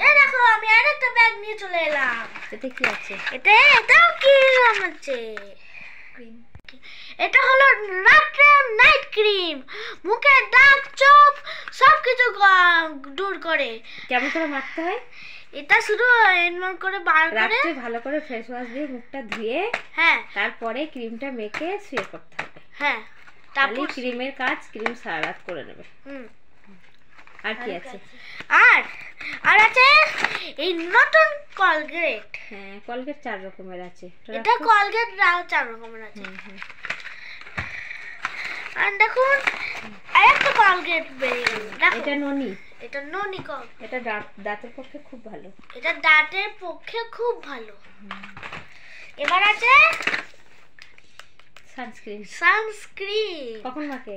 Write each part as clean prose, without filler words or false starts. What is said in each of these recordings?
এই দেখো আমি আরেকটা ব্যাগ নিয়ে চলে এলাম। এতে কি আছে? এটাও কি আছে? ক্রিম। এটা হলো নাইট ক্রিম, মুখে দাগ চোপ সবকিছু দূর করে। কেমন করে মাখতে হয়? এটা শুধু এমন করে বার করে রাতে ভালো করে ফেস ওয়াশ দিয়ে মুখটা ধুয়ে, হ্যাঁ, তারপরে ক্রিমটা মেখে শুয়ে পড়তে হবে। হ্যাঁ, তারপর ক্রিমের কাজ ক্রিম সারা রাত করে নেবে। আর কি আছে? আর আছে এই নতুন কলগেট। হ্যাঁ, কলগেট 4 রকমের আছে। এটা কলগেট 4 রকমের আছে। আর দেখুন আরেকটা কলগেট বেরিয়ে গেল। এটা ননি। এটা ননি কল। এটা দাঁতের পক্ষে খুব ভালো। এটা দাঁতের পক্ষে খুব ভালো। এবার আছে সানস্ক্রিন। কখন মাখে?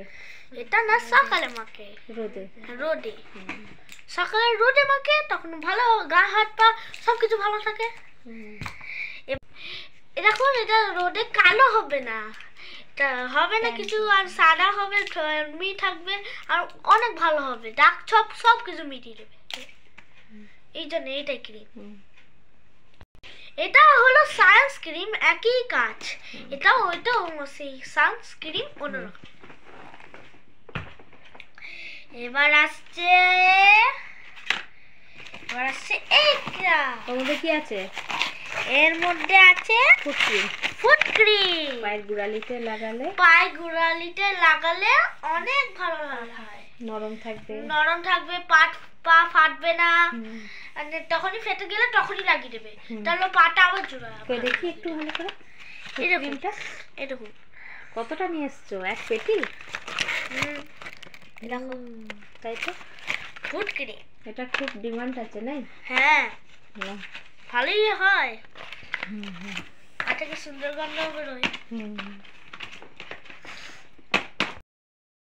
এটা না সকালে মাখে, রোদে। সকালে রোদে মাখে, তখন ভালো গা হাত পা সবকিছু ভালো থাকে। দেখুন এটা রোদে কালো হবে না, এটা হবে না কিছু, আর সাদা হবে, থাকবে, আর অনেক ভালো হবে, দাগ ছোপ সবকিছু মিটিয়ে দেবে। এই জন্য এটাই ক্রিম। এটা হলো সানস্ক্রিন, একই কাজ। এটাও ওইটাও সেই সানস্ক্রিন অন্যরকম। এবার আসছে এইটা। ওর মধ্যে কি আছে? এর মধ্যে আছে ফুট ক্রিম। পায়ের গোড়ালিতে লাগালে অনেক ভালো হয়, নরম থাকবে, পা ফাটবে না। তখনই ফেটে গেলে তখনই লাগিয়ে দেবে, তাহলে পাটা আবার জোড়া হবে। দেখি একটু ভালো করে। এরকম কতটা নিয়ে এসছো? 1 পেটি? তাই তো। ফুট ক্রিম এটা খুব ডিমান্ড আছে, নাই? হ্যাঁ, ভালোই হয়। আচ্ছা, কি সুন্দর গন্ধ বেরোয়।